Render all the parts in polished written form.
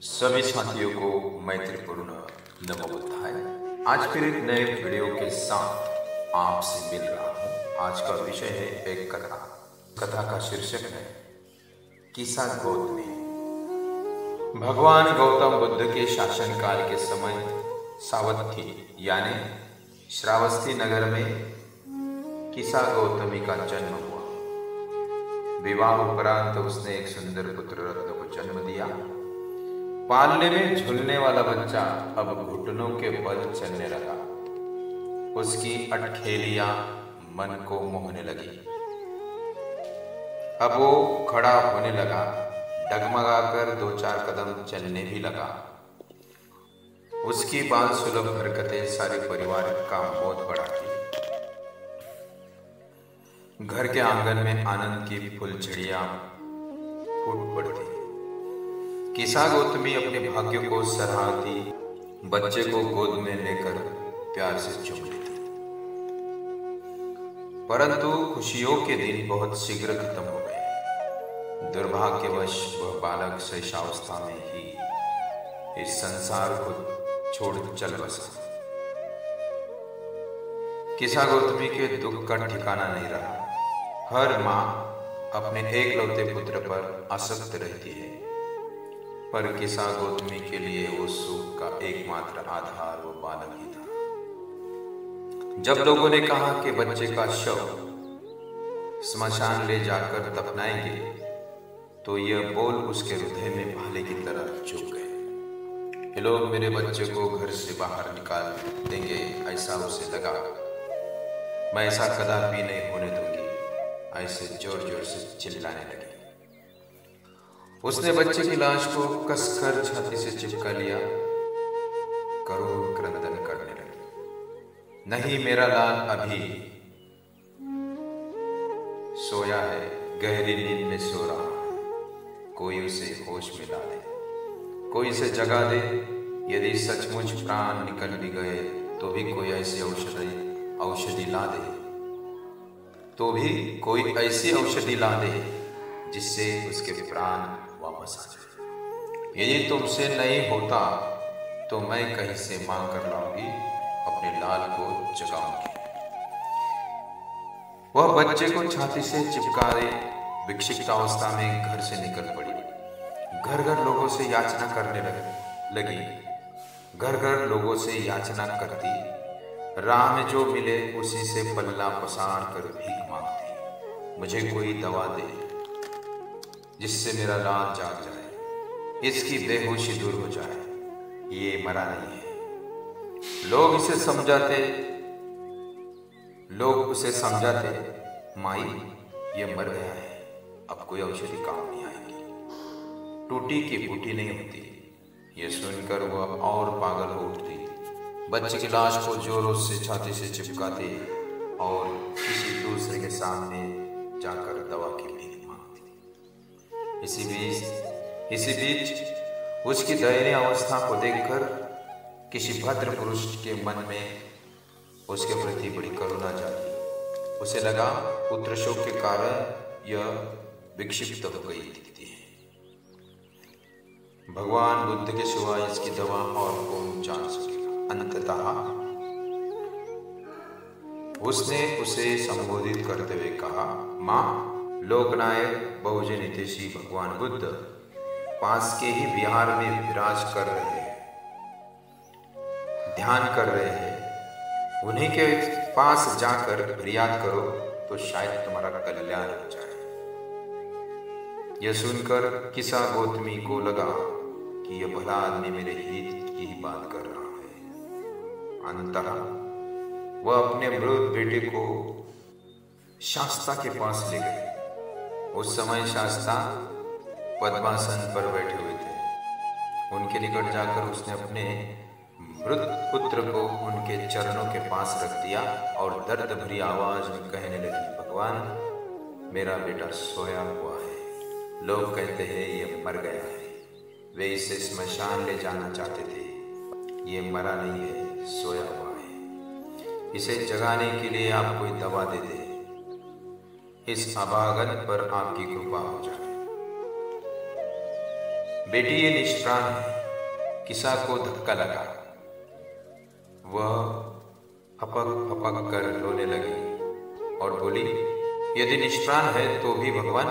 सभी साथियों को मैत्रीपूर्ण नमो बुद्धाय। आज फिर एक नए वीडियो के साथ आपसे मिल रहा हूँ। आज का विषय है एक कथा। कथा का शीर्षक है किसा गौतमी। भगवान गौतम बुद्ध के शासनकाल के समय सावत्थी यानी श्रावस्ती नगर में किसा गौतमी का जन्म हुआ। विवाह उपरांत उसने एक सुंदर पुत्र रत्न को जन्म दिया। पालने में झूलने वाला बच्चा अब घुटनों के बल चलने लगा। उसकी अटखेलियां मन को मोहने लगी। अब वो खड़ा होने लगा, डगमगाकर 2-4 कदम चलने भी लगा। उसकी बाल सुलभ हरकतें सारे परिवार का मोद बढ़ाती। घर के आंगन में आनंद की फुलझड़ियां फूट पड़ती। किसा गौतमी अपने भाग्य को सराहती, बच्चे को गोद में लेकर प्यार से चूम लेती। परंतु खुशियों के दिन बहुत शीघ्र खत्म हो गए। दुर्भाग्यवश वह बालक शैशवावस्था में ही इस संसार को छोड़ चल बसा। किसा गौतमी के दुख का ठिकाना नहीं रहा। हर माँ अपने एकलौते पुत्र पर आसक्त रहती है, पर किसा गौतमी के लिए वो सुख का एकमात्र आधार वो बालक ही था। जब लोगों ने कहा कि बच्चे का शव स्मशान ले जाकर दफनाएंगे, तो यह बोल उसके हृदय में भाले की तरह चुभ गए। ये लोग मेरे बच्चे को घर से बाहर निकाल देंगे, ऐसा उसे लगा। मैं ऐसा कदापि नहीं होने दूंगी, ऐसे जोर जोर से चिल्लाने लगी। उसने बच्चे की लाश को कसकर छाती से चिपका लिया, करोड़ क्रंदन करने लगी। नहीं, मेरा लाल अभी सोया है, गहरी नींद में सो रहा है। कोई उसे होश में ला दे, कोई उसे जगा दे। यदि सचमुच प्राण निकल भी गए तो भी कोई ऐसी औषधि ला दे, तो भी कोई ऐसी औषधि ला दे जिससे उसके प्राण वापस आ जाए। यदि तुमसे नहीं होता तो मैं कहीं से मांग कर लाऊंगी, अपने लाल को जगाऊंगी। वह बच्चे को छाती से चिपकाए विक्षिप्त अवस्था में घर से निकल पड़ी। घर घर लोगों से याचना करने लगी। घर घर लोगों से याचना करती। राह में जो मिले उसी से पल्ला पसार कर भीख मांगती। मुझे कोई दवा दे जिससे मेरा लाल जाग जाए, इसकी बेहोशी दूर हो जाए, ये मरा नहीं है। लोग उसे समझाते, माई ये मर गया है, अब कोई औषधि काम नहीं आएगी, टूटी की बूटी नहीं होती। ये सुनकर वह और पागल हो उठती। बच्चे की लाश को जोरों से छाती से चिपकाती और किसी दूसरे के सामने जाकर दवा की भीख मांगती। इसी बीच उसकी दयनीय अवस्था को देखकर किसी भद्र पुरुष के मन में उसके प्रति बड़ी करुणा जागी। उसे लगा पुत्र शोक के कारण यह विक्षिप्त हो गई दिखती है। भगवान बुद्ध के सिवा इसकी दवा और कौन जान सकेगा। अंततः उसने उसे संबोधित करते हुए कहा, माँ, लोकनायक बहुजन हितैषी भगवान बुद्ध पास के ही विहार में विराज कर रहे हैं, ध्यान कर रहे हैं। उन्हीं के पास जाकर फरियाद करो तो शायद तुम्हारा कल्याण हो जाए। यह सुनकर किसा गौतमी को लगा कि यह भला आदमी मेरे हित की ही बात कर रहा है। अंततः वह अपने मृत बेटे को शास्ता के पास ले गए। उस समय शास्ता पद्मासन पर बैठे हुए थे। उनके निकट जाकर उसने अपने मृत पुत्र को उनके चरणों के पास रख दिया और दर्द भरी आवाज में कहने लगी, भगवान, मेरा बेटा सोया हुआ है। लोग कहते हैं ये मर गया है। वे इसे स्मशान ले जाना चाहते थे। ये मरा नहीं है, सोया हुआ है। इसे जगाने के लिए आप कोई दवा दे दे। इस अभागन पर आपकी कृपा हो जाए। बेटी ये निष्प्राण है। किसा को धक्का लगा। वह फपक फपक कर रोने लगी और बोली, यदि निष्प्राण है तो भी भगवान,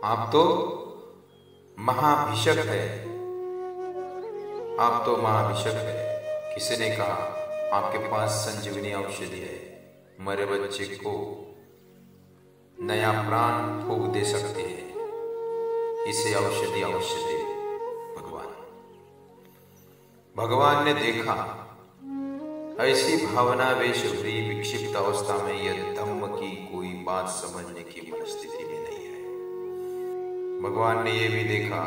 आप तो महाभिषक है, आप तो महाभिषक है। किसी ने कहा, आपके पास संजीवनी औषधि है, मरे बच्चे को नया प्राण फूंक दे सकते हैं, इसे औषधि औषधि। भगवान ने देखा ऐसी भावना वेश भरी विक्षिप्त अवस्था में यह धम्म की कोई बात समझने की मनस्थिति में नहीं है। भगवान ने यह भी देखा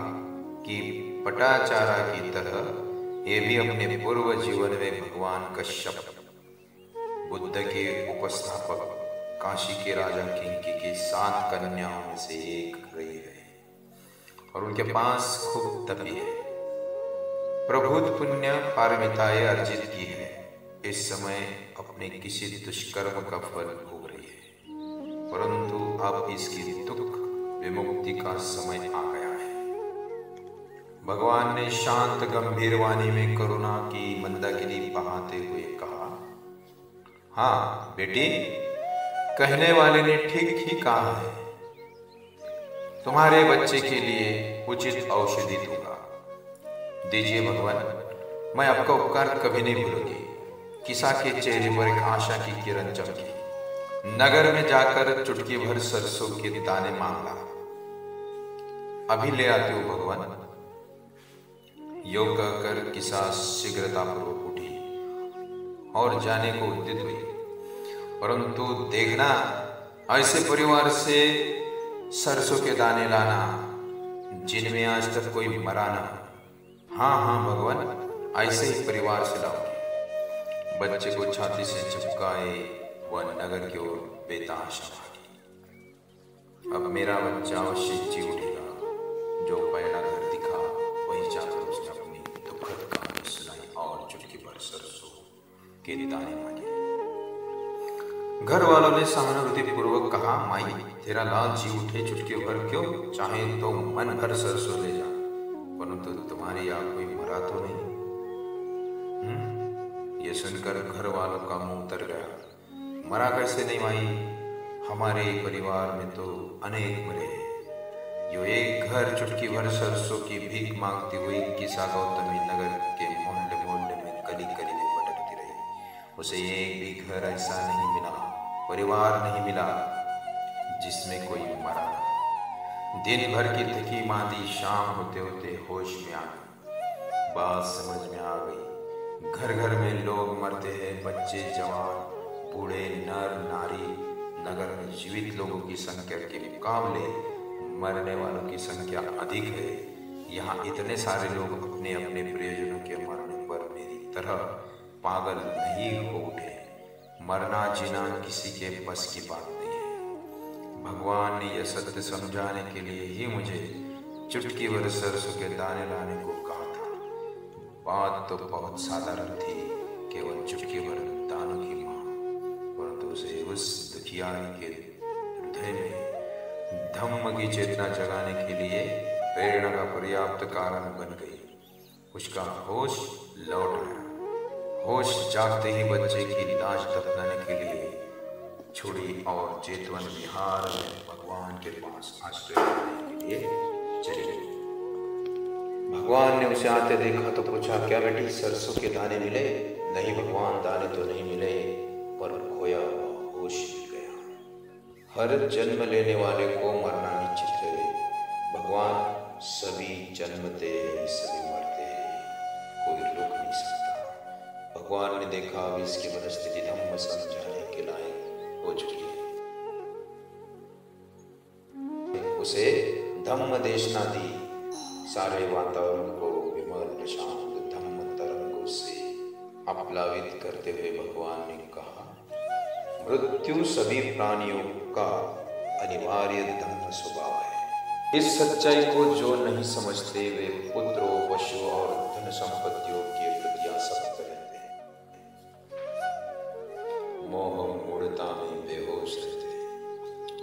कि पटाचारा की तरह ये भी अपने पूर्व जीवन में भगवान कश्यप, बुद्ध के उपस्थापक, काशी के राजा किंकी की 7 कन्याओं में से एक रही है और उनके पास खूब तपी है, प्रभुत पुण्य पारमिताएं अर्जित की है। इस समय अपने किसी दुष्कर्म का फल भोग रही है, परंतु अब इसकी दुख विमुक्ति का समय आ गया है। भगवान ने शांत गंभीर वाणी में करुणा की मंदाकिनी बहाते हुए कहा, हाँ बेटी, कहने वाले ने ठीक ही कहा है। तुम्हारे बच्चे के लिए उचित औषधि दूंगा। दीजिए भगवान, मैं आपका उपकार कभी नहीं भूलूंगी। किसा के चेहरे पर एक आशा की किरण चमकी। नगर में जाकर चुटकी भर सरसों के दाने मांगा। अभी ले आती हूँ भगवान। योग कहकर किसा शीघ्रतापूर्वक उठी और जाने को उद्यत हुई, परंतु देखना, ऐसे परिवार से सरसों के दाने लाना जिनमें आज तक कोई मरा न हो। हाँ हाँ भगवान, ऐसे ही परिवार से लाऊंगी। बच्चे को छाती से चिपकाए वह नगर की ओर बेतहाशा भागी। अब मेरा बच्चा अवश्य जी उठेगा। जो पहला घर दिखा वही जाकर उसने अपनी दुखद कहानी सुनाई और चुटकी भर सरसों के दाने मांगे। घर वालों ने सहानुभूति पूर्वक कहा, माई तेरा लाल जी उठे, चुटकी भर क्यों, चाहे तो मन भर सरसों ले जा, परंतु तुम्हारी यहाँ कोई मरा तो नहीं। ये सुनकर घर वालों का मुंह उतर गया। मरा कैसे नहीं माई, हमारे परिवार में तो अनेक मरे हैं। यो एक घर चुटकी भर सरसों की भीख मांगती हुई किसा गौतमी नगर के मोहल्ले मोहल्ले में गली गली में भटकती रही। उसे एक भी घर ऐसा नहीं मिला, परिवार नहीं मिला जिसमें कोई मरा न। दिन भर की थकी मांदी शाम होते होते होश में आ गई। बात समझ में आ गई। घर घर में लोग मरते हैं, बच्चे, जवान, बूढ़े, नर नारी। नगर में जीवित लोगों की संख्या के मुकाबले मरने वालों की संख्या अधिक है। यहाँ इतने सारे लोग अपने अपने प्रियजनों के मरने पर मेरी तरह पागल नहीं हो उठे। मरना जीना किसी के बस की बात नहीं है। भगवान ने यह सत्य समझाने के लिए ही मुझे चुटकी भर सरसों के दाने लाने को कहा था। बात तो बहुत साधारण थी, केवल चुटकी भर दानों की मांग, परंतु उसे उस दुखियारी के हृदय में धम्म की चेतना जगाने के लिए प्रेरणा का पर्याप्त कारण बन गई। उसका होश लौट आया। होश जागते ही बच्चे की लाश दफनाने के लिए छुड़ी और जेतवन विहार में भगवान के पास आश्रय लेने के लिए चली गई। भगवान ने उसे आते देखा तो पूछा, क्या बेटी सरसों के दाने मिले? नहीं भगवान, दाने तो नहीं मिले, पर खोया हुआ होश मिल गया। हर जन्म लेने वाले को मरना निश्चित है भगवान। सभी जन्मते हैं, सभी मरते हैं, कोई रोक नहीं सकता। भगवान ने देखा अब इसकी मनस्थिति धम्म समझाने के लायक हो चुकी है। उसे धम्म देशना दी। सारे वातावरण को विमल शांत धम्म तरंगों से आप्लावित करते हुए भगवान ने कहा, मृत्यु सभी प्राणियों का अनिवार्य धम्म स्वभाव है। इस सच्चाई को जो नहीं समझते वे पुत्रों, पशुओं और धन संपत्तियों के प्रति आसक्त रहते हैं, मोह मूढ़ता में बेहोश रहते हैं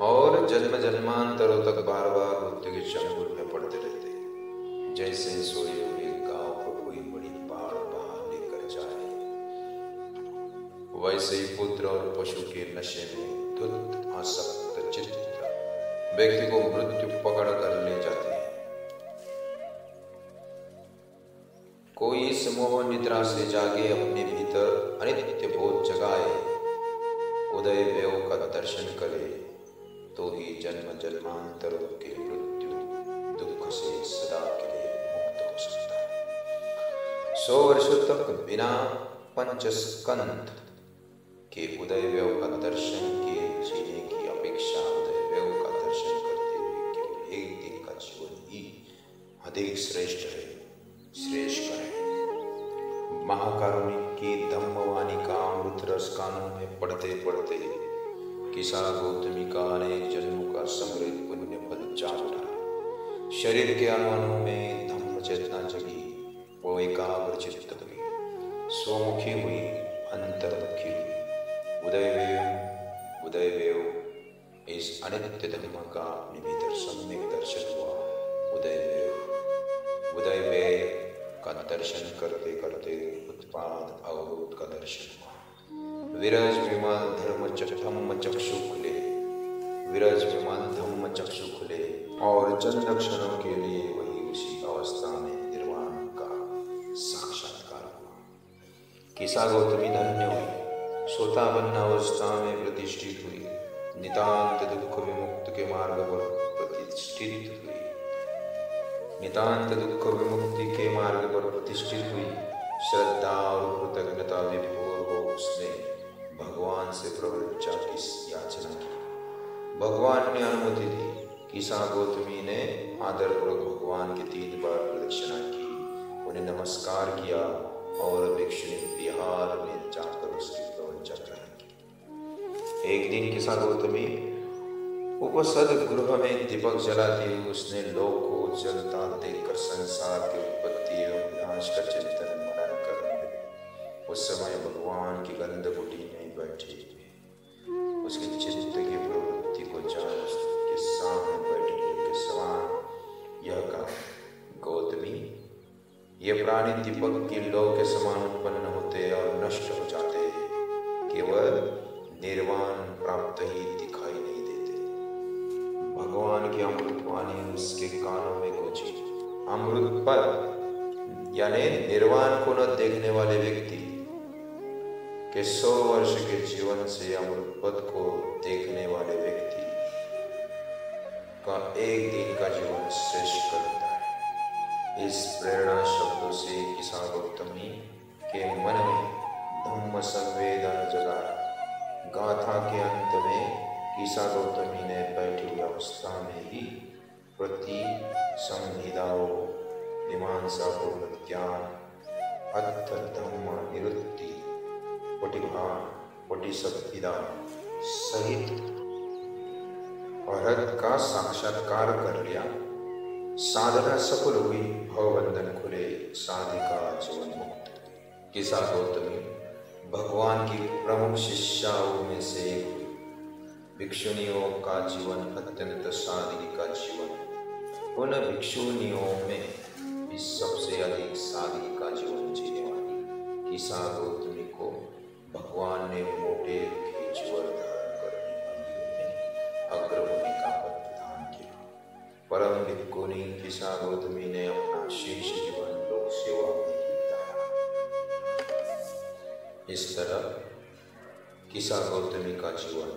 और जन्म जन्मांतरों तक बार बार मृत्यु के चंगुल में पड़ते रहते हैं। जैसे सोए हुए गांव को कोई बड़ी बाढ़ बहा लेकर जाए, वैसे ही पुत्र और पशु के नशे में धुत आसक्त चित्त व्यक्ति को मृत्यु पकड़ कर ले जाती है। कोई इस मोह निद्रा से जागे, अपने भीतर अनित्य बोध जगाए, उदय व्यय का दर्शन करे, तो ही जन्म जन्मांतरों के मृत्यु दुख से सदा के लिए मुक्त हो सकता है। 100 वर्षों तक बिना पंचस्कंध के उदय व्यय का दर्शन किए जीने की अपेक्षा उदय व्यय का दर्शन करते हुए केवल एक दिन का जीवन ही अधिक श्रेष्ठ है। श्रेष्ठ करें। महाकारुणिक की धम्मवाणी का अमृत रस कानों में पढ़ते पढ़ते किसा गौतमी का अनेक जन्मों का संग्रहित पुण्य फल जाग उठा। शरीर के अणुओं में धम्म चेतना जगी, वो एकाग्र चित्त हुई, स्वमुखी हुई, अंतर्मुखी हुई। उदय वेव इस अनित्य धर्म का अपने भीतर सम्यक दर्शन हुआ। उदय वेव का दर्शन करते करते उत्पाद अवरोध का दर्शन हुआ। विरज विमान धम्म चक्षु खुले, विरज विमान धम्म चक्षु खुले और चंद क्षणों के लिए वही उसी अवस्था में निर्वाण का साक्षात्कार हुआ। किसा गौतमी धन्य हुई, सोतापन्न अवस्था में प्रतिष्ठित हुई, नितांत दुख विमुक्त के मार्ग पर प्रतिष्ठित हुई, नितांत दुख विमुक्ति के मार्ग पर प्रतिष्ठित हुई। श्रद्धा और कृतज्ञता विभोर हो उसने भगवान से प्रवृत्ति की याचना की। भगवान ने अनुमति दी। किसा गौतमी ने आदरपूर्वक भगवान की 3 बार प्रदक्षिणा की, उन्हें नमस्कार किया और भिक्षुणी बिहार में जाकर उसकी प्रवचन ग्रहण की। एक दिन किसा गौतमी उपसद गृह में दीपक जलाती हुई उसने लोक को जलता देखकर संसार की उत्पत्ति एवं विनाश का चिंतन मनन करने लगी। उस समय भगवान की गंध कुटी में बैठे हुए उसके चित्त की प्रवृत्ति को जान उसके सामने बैठे के समान यह कहा, गौतमी, ये प्राणी दीपक की लौ के समान उत्पन्न होते और नष्ट हो जाते हैं, केवल निर्वाण प्राप्त ही दिखाई नहीं देते। भगवान की अमृतवाणी उसके कानों में गूंजी। अमृत पद यानी निर्वाण को न देखने वाले व्यक्ति के 100 वर्ष के जीवन से अमृत पद को देखने वाले व्यक्ति का एक दिन का जीवन श्रेष्ठ कर देता है। इस प्रेरणा शब्दों से किसा गौतमी के मन में धम्म संवेदन जगा। गाथा के अंत में किसा गौतमी ने बैठी हुई अवस्था में ही प्रति संहिताओं, मीमांसा पूर्ण ज्ञान, अर्थ धम्म निवृत्ति, पटिभान, पटिसद्विदा सहित अर्थ का साक्षात्कार कर लिया। साधना सफल हुई, भवबंधन खुले, साधिका जीवन मुक्त। किसा गौतमी भगवान की प्रमुख शिष्याओं में से एक हुई। भिक्षुणियों का जीवन अत्यंत सादगी का जीवन। उन भिक्षुणियों में भी सबसे अधिक सादगी का जीवन जीने वाली किसा गौतमी को भगवान ने मोटे जीवन धारण करने वाली में अग्रभूमि का पद प्रदान किया। परम भिक्षुणी किसा गौतमी ने अपना शेष जीवन लोक सेवा में बिताया। इस तरह किसा गौतमी का जीवन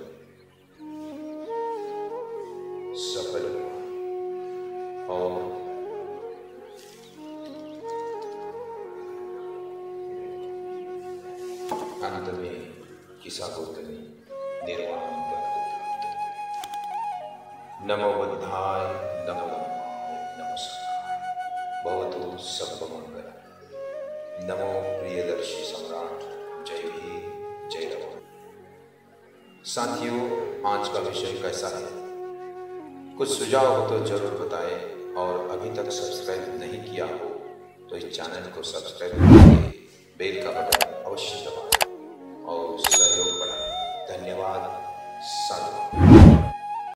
सफल हुआ और अंत में किसा गौतमी निर्वाण पद को प्राप्त हुई। नमो बुद्धाय, नमो धम्माय, नमो संघाय, भवतु सर्वमंगल। नमो प्रियदर्शी सम्राट, जय भीम, जय रघुवर। साथियों, आज का विषय कैसा है? कुछ सुझाव हो तो जरूर बताएं और अभी तक सब्सक्राइब नहीं किया हो तो इस चैनल को सब्सक्राइब करके बेल का बटन अवश्य दबाएं और सहयोग बढ़ाएं। धन्यवाद। साधु।